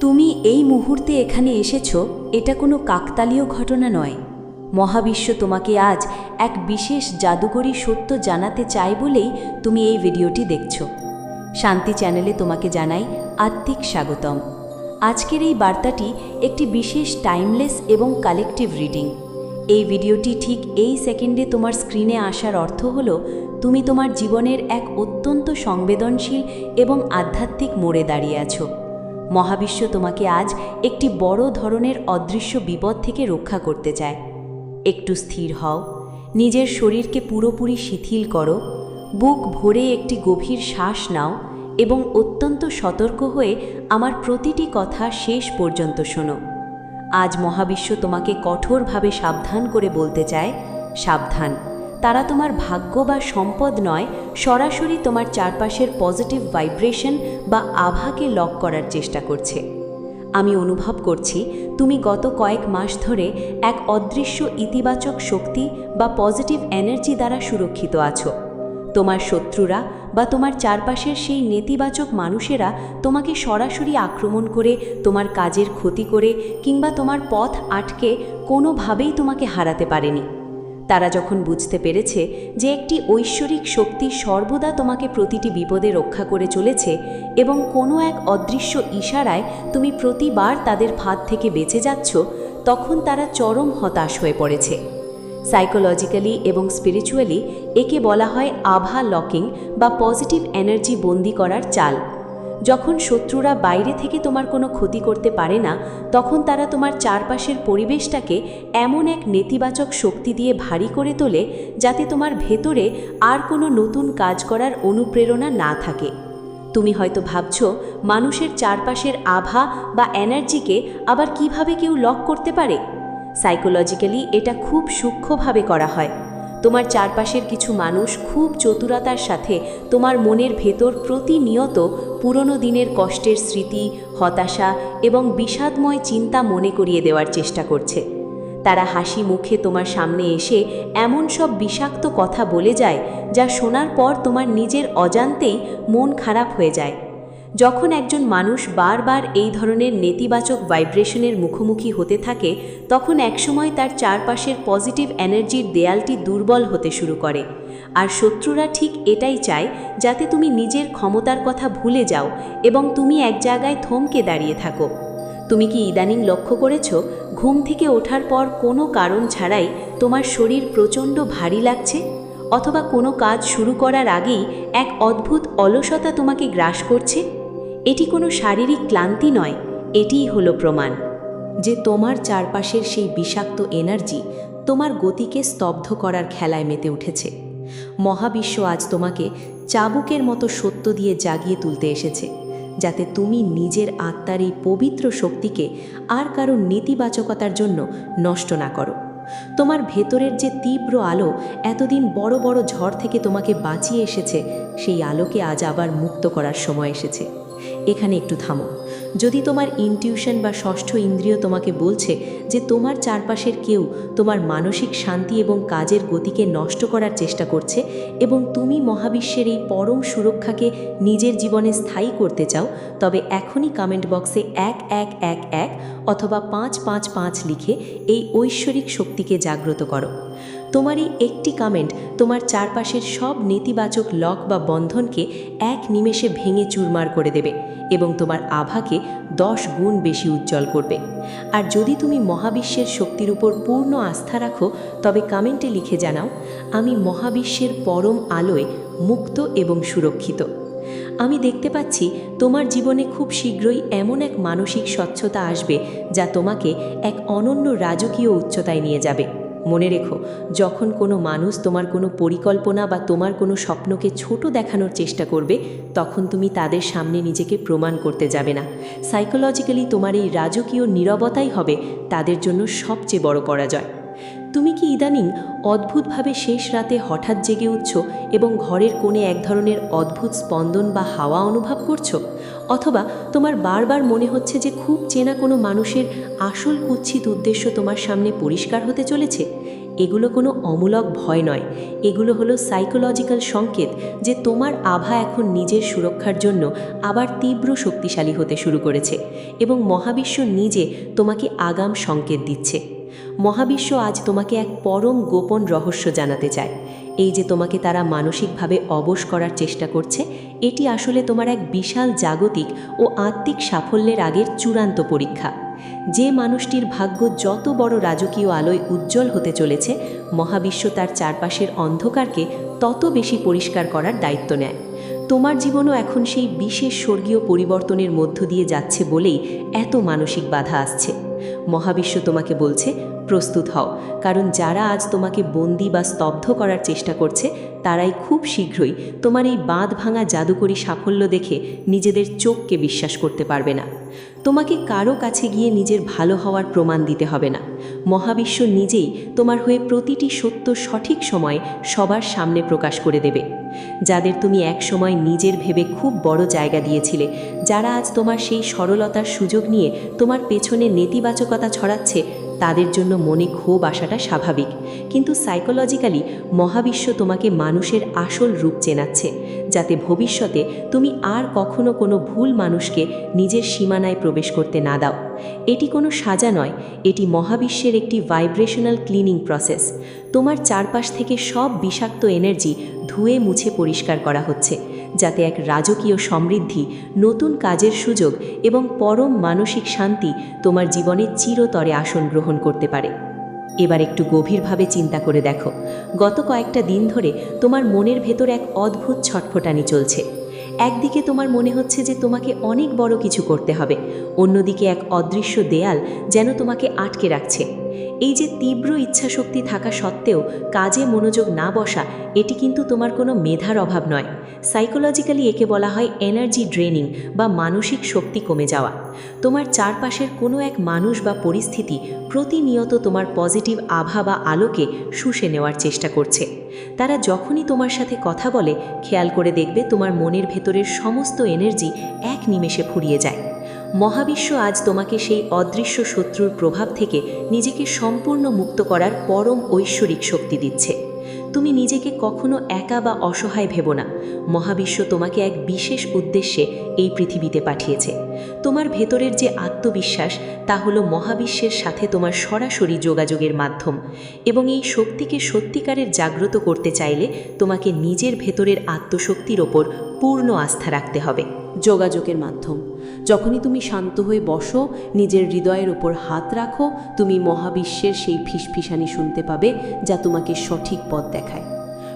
তুমি এই মুহূর্তে এখানে এসেছো, এটা কোনো কাকতালীয় ঘটনা নয়। মহাবিশ্ব তোমাকে আজ এক বিশেষ জাদুকরী সত্য জানাতে চায় বলেই তুমি এই ভিডিওটি দেখছো। শান্তি চ্যানেলে তোমাকে জানাই আত্মিক স্বাগতম। আজকের এই বার্তাটি একটি বিশেষ টাইমলেস এবং কালেকটিভ রিডিং। এই ভিডিওটি ঠিক এই সেকেন্ডে তোমার স্ক্রিনে আসার অর্থ হলো তুমি তোমার জীবনের এক অত্যন্ত সংবেদনশীল এবং আধ্যাত্মিক মোড়ে দাঁড়িয়ে আছো। মহাবিশ্ব তোমাকে আজ একটি বড় ধরনের অদৃশ্য বিপদ থেকে রক্ষা করতে চায়। একটু স্থির হও, নিজের শরীরকে পুরোপুরি শিথিল করো, বুক ভরে একটি গভীর শ্বাস নাও এবং অত্যন্ত সতর্ক হয়ে আমার প্রতিটি কথা শেষ পর্যন্ত শোনো। আজ মহাবিশ্ব তোমাকে কঠোরভাবে সাবধান করে বলতে চায়, সাবধান, তারা তোমার ভাগ্য বা সম্পদ নয়, সরাসরি তোমার চারপাশের পজিটিভ ভাইব্রেশন বা আভাকে লক করার চেষ্টা করছে। আমি অনুভব করছি তুমি গত কয়েক মাস ধরে এক অদৃশ্য ইতিবাচক শক্তি বা পজিটিভ এনার্জি দ্বারা সুরক্ষিত আছো। তোমার শত্রুরা বা তোমার চারপাশের সেই নেতিবাচক মানুষেরা তোমাকে সরাসরি আক্রমণ করে, তোমার কাজের ক্ষতি করে কিংবা তোমার পথ আটকে কোনোভাবেই তোমাকে হারাতে পারেনি। তারা যখন বুঝতে পেরেছে যে একটি ঐশ্বরিক শক্তি সর্বদা তোমাকে প্রতিটি বিপদে রক্ষা করে চলেছে এবং কোনো এক অদৃশ্য ইশারায় তুমি প্রতিবার তাদের ফাঁদ থেকে বেঁচে যাচ্ছ, তখন তারা চরম হতাশ হয়ে পড়েছে। সাইকোলজিক্যালি এবং স্পিরিচুয়ালি একে বলা হয় আভা লকিং বা পজিটিভ এনার্জি বন্দি করার চাল। যখন শত্রুরা বাইরে থেকে তোমার কোনো ক্ষতি করতে পারে না, তখন তারা তোমার চারপাশের পরিবেশটাকে এমন এক নেতিবাচক শক্তি দিয়ে ভারী করে তোলে যাতে তোমার ভেতরে আর কোনো নতুন কাজ করার অনুপ্রেরণা না থাকে। তুমি হয়তো ভাবছো মানুষের চারপাশের আভা বা এনার্জিকে আবার কিভাবে কেউ লক করতে পারে। সাইকোলজিক্যালি এটা খুব সূক্ষ্মভাবে করা হয়। তোমার চারপাশের কিছু মানুষ খুব চতুরতার সাথে তোমার মনের ভেতর প্রতিনিয়ত পুরনো দিনের কষ্টের স্মৃতি, হতাশা এবং বিষাদময় চিন্তা মনে করিয়ে দেওয়ার চেষ্টা করছে। তারা হাসি মুখে তোমার সামনে এসে এমন সব বিষাক্ত কথা বলে যায় যা শোনার পর তোমার নিজের অজান্তেই মন খারাপ হয়ে যায়। যখন একজন মানুষ বারবার এই ধরনের নেতিবাচক ভাইব্রেশনের মুখোমুখি হতে থাকে, তখন একসময় তার চারপাশের পজিটিভ এনার্জির দেয়ালটি দুর্বল হতে শুরু করে। আর শত্রুরা ঠিক এটাই চায়, যাতে তুমি নিজের ক্ষমতার কথা ভুলে যাও এবং তুমি এক জায়গায় থমকে দাঁড়িয়ে থাকো। তুমি কি ইদানিং লক্ষ্য করেছো, ঘুম থেকে ওঠার পর কোনো কারণ ছাড়াই তোমার শরীর প্রচণ্ড ভারী লাগছে? অথবা কোনো কাজ শুরু করার আগেই এক অদ্ভুত অলসতা তোমাকে গ্রাস করছে? এটি কোনো শারীরিক ক্লান্তি নয়, এটিই হলো প্রমাণ যে তোমার চারপাশের সেই বিষাক্ত এনার্জি তোমার গতিকে স্তব্ধ করার খেলায় মেতে উঠেছে। মহাবিশ্ব আজ তোমাকে চাবুকের মতো সত্য দিয়ে জাগিয়ে তুলতে এসেছে, যাতে তুমি নিজের আত্মার এই পবিত্র শক্তিকে আর কারো নেতিবাচকতার জন্য নষ্ট না করো। তোমার ভেতরের যে তীব্র আলো এতদিন বড় বড় ঝড় থেকে তোমাকে বাঁচিয়ে এসেছে, সেই আলোকে আজ আবার মুক্ত করার সময় এসেছে। এখানে একটু থামো। যদি তোমার ইনটিউশন বা ষষ্ঠ ইন্দ্রিয় তোমাকে বলছে যে তোমার চারপাশের কেউ তোমার মানসিক শান্তি এবং কাজের গতিকে নষ্ট করার চেষ্টা করছে এবং তুমি মহাবিশ্বের এই পরম সুরক্ষাকে নিজের জীবনে স্থায়ী করতে চাও, তবে এখনই কমেন্ট বক্সে 1111 অথবা 555 লিখে এই ঐশ্বরিক শক্তিকে জাগ্রত করো। তোমার এই একটি কমেন্ট তোমার চারপাশের সব নেতিবাচক লক বা বন্ধনকে এক নিমেষে ভেঙে চুরমার করে দেবে এবং তোমার আভাকে 10 গুণ বেশি উজ্জ্বল করবে। আর যদি তুমি মহাবিশ্বের শক্তির উপর পূর্ণ আস্থা রাখো, তবে কমেন্টে লিখে জানাও, আমি মহাবিশ্বের পরম আলোয় মুক্ত এবং সুরক্ষিত। আমি দেখতে পাচ্ছি তোমার জীবনে খুব শীঘ্রই এমন এক মানসিক স্বচ্ছতা আসবে যা তোমাকে এক অনন্য রাজকীয় উচ্চতায় নিয়ে যাবে। মনে রেখো, যখন কোনো মানুষ তোমার কোনো পরিকল্পনা বা তোমার কোনো স্বপ্নকে ছোট দেখানোর চেষ্টা করবে, তখন তুমি তাদের সামনে নিজেকে প্রমাণ করতে যাবে না। সাইকোলজিক্যালি তোমার এই রাজকীয় নীরবতাই হবে তাদের জন্য সবচেয়ে বড় পরাজয়। তুমি কি ইদানিং অদ্ভুতভাবে শেষ রাতে হঠাৎ জেগে উঠছ এবং ঘরের কোণে এক ধরনের অদ্ভুত স্পন্দন বা হাওয়া অনুভব করছো? অথবা তোমার বারবার মনে হচ্ছে যে খুব চেনা কোনো মানুষের আসল কুৎসিত উদ্দেশ্য তোমার সামনে পরিষ্কার হতে চলেছে? এগুলো কোনো অমূলক ভয় নয়, এগুলো হলো সাইকোলজিক্যাল সংকেত যে তোমার আভা এখন নিজের সুরক্ষার জন্য আবার তীব্র শক্তিশালী হতে শুরু করেছে এবং মহাবিশ্ব নিজে তোমাকে আগাম সংকেত দিচ্ছে। মহাবিশ্ব আজ তোমাকে এক পরম গোপন রহস্য জানাতে চায়। এই যে তোমাকে তারা মানসিকভাবে অবশ করার চেষ্টা করছে, এটি আসলে তোমার এক বিশাল জাগতিক ও আত্মিক সাফল্যের আগের চূড়ান্ত পরীক্ষা। যে মানুষটির ভাগ্য যত বড় রাজকীয় আলোয় উজ্জ্বল হতে চলেছে, মহাবিশ্ব তার চারপাশের অন্ধকারকে তত বেশি পরিষ্কার করার দায়িত্ব নেয়। তোমার জীবনও এখন সেই বিশেষ স্বর্গীয় পরিবর্তনের মধ্য দিয়ে যাচ্ছে বলেই এত মানসিক বাধা আসছে। মহাবিশ্ব তোমাকে বলছে, প্রস্তুত হও, কারণ যারা আজ তোমাকে বন্দি বা স্তব্ধ করার চেষ্টা করছে তারাই খুব শীঘ্রই তোমার এই বাঁধ ভাঙা জাদুকরী সাফল্য দেখে নিজেদের চোখকে বিশ্বাস করতে পারবে না। তোমাকে কারো কাছে গিয়ে নিজের ভালো হওয়ার প্রমাণ দিতে হবে না। মহাবিশ্ব নিজেই তোমার হয়ে প্রতিটি সত্য সঠিক সময়ে সবার সামনে প্রকাশ করে দেবে। যাদের তুমি এক সময় নিজের ভেবে খুব বড় জায়গা দিয়েছিলে, যারা আজ তোমার সেই সরলতার সুযোগ নিয়ে তোমার পেছনে নেতিবাচকতা ছড়াচ্ছে, তাদের জন্য মনে ক্ষোভ আসাটা স্বাভাবিক। কিন্তু সাইকোলজিক্যালি মহাবিশ্ব তোমাকে মানুষের আসল রূপ চেনাচ্ছে, যাতে ভবিষ্যতে তুমি আর কখনো কোনো ভুল মানুষকে নিজের সীমানায় প্রবেশ করতে না দাও। এটি কোনো সাজা নয়, এটি মহাবিশ্বের একটি ভাইব্রেশনাল ক্লিনিং প্রসেস। তোমার চারপাশ থেকে সব বিষাক্ত এনার্জি ধুয়ে মুছে পরিষ্কার করা হচ্ছে, যাতে এক রাজকীয় সমৃদ্ধি, নতুন কাজের সুযোগ এবং পরম মানসিক শান্তি তোমার জীবনে চিরতরে আসন গ্রহণ করতে পারে। এবার একটু গভীরভাবে চিন্তা করে দেখো, গত কয়েকটা দিন ধরে তোমার মনের ভেতর এক অদ্ভুত ছটফটানি চলছে। একদিকে তোমার মনে হচ্ছে যে তোমাকে অনেক বড় কিছু করতে হবে, অন্যদিকে এক অদৃশ্য দেয়াল যেন তোমাকে আটকে রাখছে। এই যে তীব্র ইচ্ছাশক্তি থাকা সত্ত্বেও কাজে মনোযোগ না বসা, এটি কিন্তু তোমার কোনো মেধার অভাব নয়। সাইকোলজিক্যালি একে বলা হয় এনার্জি ড্রেনিং বা মানসিক শক্তি কমে যাওয়া। তোমার চারপাশের কোনো এক মানুষ বা পরিস্থিতি প্রতিনিয়ত তোমার পজিটিভ আভা বা আলোকে শুষে নেওয়ার চেষ্টা করছে। তারা যখনই তোমার সাথে কথা বলে, খেয়াল করে দেখবে তোমার মনের ভেতরের সমস্ত এনার্জি এক নিমেষে ফুরিয়ে যায়। মহাবিশ্ব আজ তোমাকে সেই অদৃশ্য শত্রুর প্রভাব থেকে নিজেকে সম্পূর্ণ মুক্ত করার পরম ঐশ্বরিক শক্তি দিচ্ছে। তুমি নিজেকে কখনো একা বা অসহায় ভেবো না। মহাবিশ্ব তোমাকে এক বিশেষ উদ্দেশ্যে এই পৃথিবীতে পাঠিয়েছে। তোমার ভেতরের যে আত্মবিশ্বাস, তা হলো মহাবিশ্বের সাথে তোমার সরাসরি যোগাযোগের মাধ্যম, এবং এই শক্তিকে সত্যিকারের জাগ্রত করতে চাইলে তোমাকে নিজের ভেতরের আত্মশক্তির ওপর পূর্ণ আস্থা রাখতে হবে। যোগাযোগের মাধ্যম। যখনই তুমি শান্ত হয়ে বসো, নিজের হৃদয়ের ওপর হাত রাখো, তুমি মহাবিশ্বের সেই ফিসফিসানি শুনতে পাবে যা তোমাকে সঠিক পথ দেখায়।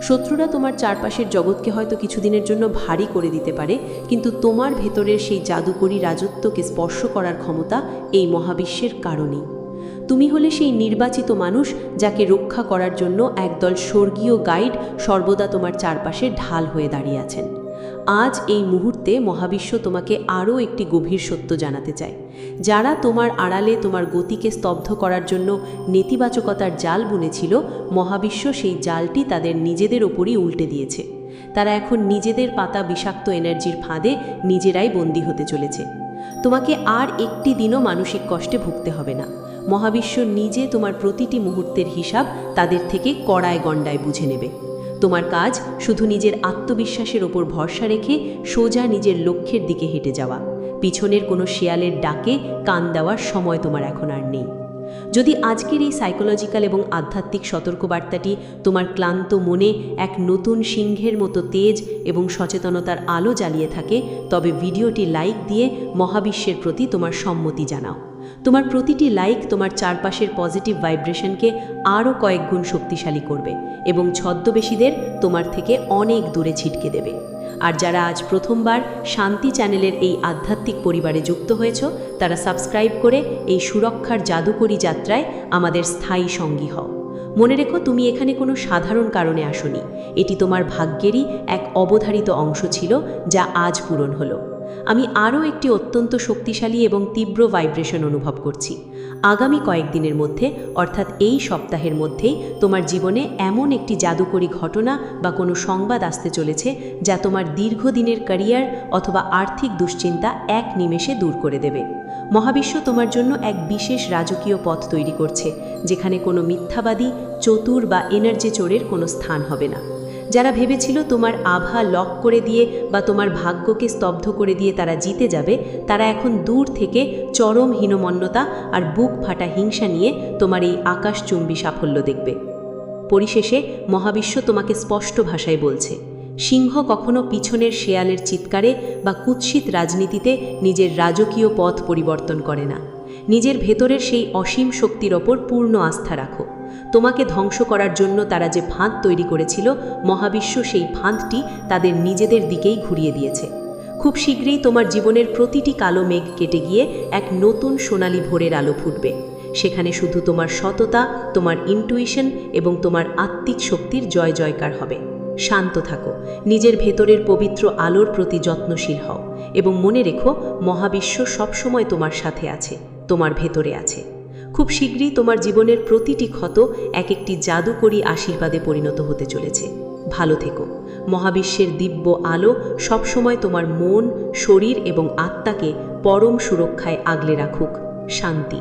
শত্রুরা তোমার চারপাশের জগৎকে হয়তো কিছুদিনের জন্য ভারী করে দিতে পারে, কিন্তু তোমার ভেতরের সেই জাদুকরী রাজত্বকে স্পর্শ করার ক্ষমতা এই মহাবিশ্বের কারণেই। তুমি হলে সেই নির্বাচিত মানুষ যাকে রক্ষা করার জন্য একদল স্বর্গীয় গাইড সর্বদা তোমার চারপাশে ঢাল হয়ে দাঁড়িয়ে আছেন। আজ এই মুহূর্তে মহাবিশ্ব তোমাকে আরও একটি গভীর সত্য জানাতে চায়। যারা তোমার আড়ালে তোমার গতিকে স্তব্ধ করার জন্য নেতিবাচকতার জাল বুনেছিল, মহাবিশ্ব সেই জালটি তাদের নিজেদের ওপরই উল্টে দিয়েছে। তারা এখন নিজেদের পাতা বিষাক্ত এনার্জির ফাঁদে নিজেরাই বন্দী হতে চলেছে। তোমাকে আর একটি দিনও মানসিক কষ্টে ভুগতে হবে না। মহাবিশ্ব নিজে তোমার প্রতিটি মুহূর্তের হিসাব তাদের থেকে কড়ায় গণ্ডায় বুঝে নেবে। তোমার কাজ শুধু নিজের আত্মবিশ্বাসের ওপর ভরসা রেখে সোজা নিজের লক্ষ্যের দিকে হেঁটে যাওয়া। পিছনের কোনো শেয়ালের ডাকে কান দেওয়ার সময় তোমার এখন আর নেই। যদি আজকের এই সাইকোলজিক্যাল এবং আধ্যাত্মিক সতর্কবার্তাটি তোমার ক্লান্ত মনে এক নতুন সিংহের মতো তেজ এবং সচেতনতার আলো জ্বালিয়ে থাকে, তবে ভিডিওটি লাইক দিয়ে মহাবিশ্বের প্রতি তোমার সম্মতি জানাও। তোমার প্রতিটি লাইক তোমার চারপাশের পজিটিভ ভাইব্রেশনকে আরও কয়েক গুণ শক্তিশালী করবে এবং ছদ্মবেশীদের তোমার থেকে অনেক দূরে ছিটকে দেবে। আর যারা আজ প্রথমবার শান্তি চ্যানেলের এই আধ্যাত্মিক পরিবারে যুক্ত হয়েছ, তারা সাবস্ক্রাইব করে এই সুরক্ষার জাদুকরী যাত্রায় আমাদের স্থায়ী সঙ্গী হও। মনে রেখো, তুমি এখানে কোনো সাধারণ কারণে আসোনি। এটি তোমার ভাগ্যেরই এক অবধারিত অংশ ছিল, যা আজ পূরণ হলো। আমি আরও একটি অত্যন্ত শক্তিশালী এবং তীব্র ভাইব্রেশন অনুভব করছি। আগামী কয়েকদিনের মধ্যে, অর্থাৎ এই সপ্তাহের মধ্যেই তোমার জীবনে এমন একটি জাদুকরী ঘটনা বা কোনো সংবাদ আসতে চলেছে যা তোমার দীর্ঘদিনের ক্যারিয়ার অথবা আর্থিক দুশ্চিন্তা এক নিমেষে দূর করে দেবে। মহাবিশ্ব তোমার জন্য এক বিশেষ রাজকীয় পথ তৈরি করছে, যেখানে কোনো মিথ্যাবাদী, চতুর বা এনার্জি চোরের কোনো স্থান হবে না। যারা ভেবেছিল তোমার আভা লক করে দিয়ে বা তোমার ভাগ্যকে স্তব্ধ করে দিয়ে তারা জিতে যাবে, তারা এখন দূর থেকে চরম হীনমন্যতা আর বুক ফাটা হিংসা নিয়ে তোমার এই আকাশচুম্বী সাফল্য দেখবে। পরিশেষে মহাবিশ্ব তোমাকে স্পষ্ট ভাষায় বলছে, সিংহ কখনো পিছনের শেয়ালের চিৎকারে বা কুৎসিত রাজনীতিতে নিজের রাজকীয় পথ পরিবর্তন করে না। নিজের ভেতরের সেই অসীম শক্তির ওপর পূর্ণ আস্থা রাখো। তোমাকে ধ্বংস করার জন্য তারা যে ফাঁদ তৈরি করেছিল, মহাবিশ্ব সেই ফাঁদটি তাদের নিজেদের দিকেই ঘুরিয়ে দিয়েছে। খুব শীঘ্রই তোমার জীবনের প্রতিটি কালো মেঘ কেটে গিয়ে এক নতুন সোনালি ভোরের আলো ফুটবে। সেখানে শুধু তোমার সততা, তোমার ইনটুইশন এবং তোমার আত্মিক শক্তির জয় জয়কার হবে। শান্ত থাকো, নিজের ভেতরের পবিত্র আলোর প্রতি যত্নশীল হও এবং মনে রেখো, মহাবিশ্ব সবসময় তোমার সাথে আছে, তোমার ভেতরে আছে। খুব শীঘ্রই তোমার জীবনের প্রতিটি ক্ষত এক একটি জাদুকরী আশীর্বাদে পরিণত হতে চলেছে। ভালো থেকো। মহাবিশ্বের দিব্য আলো সবসময় তোমার মন, শরীর এবং আত্মাকে পরম সুরক্ষায় আগলে রাখুক। শান্তি।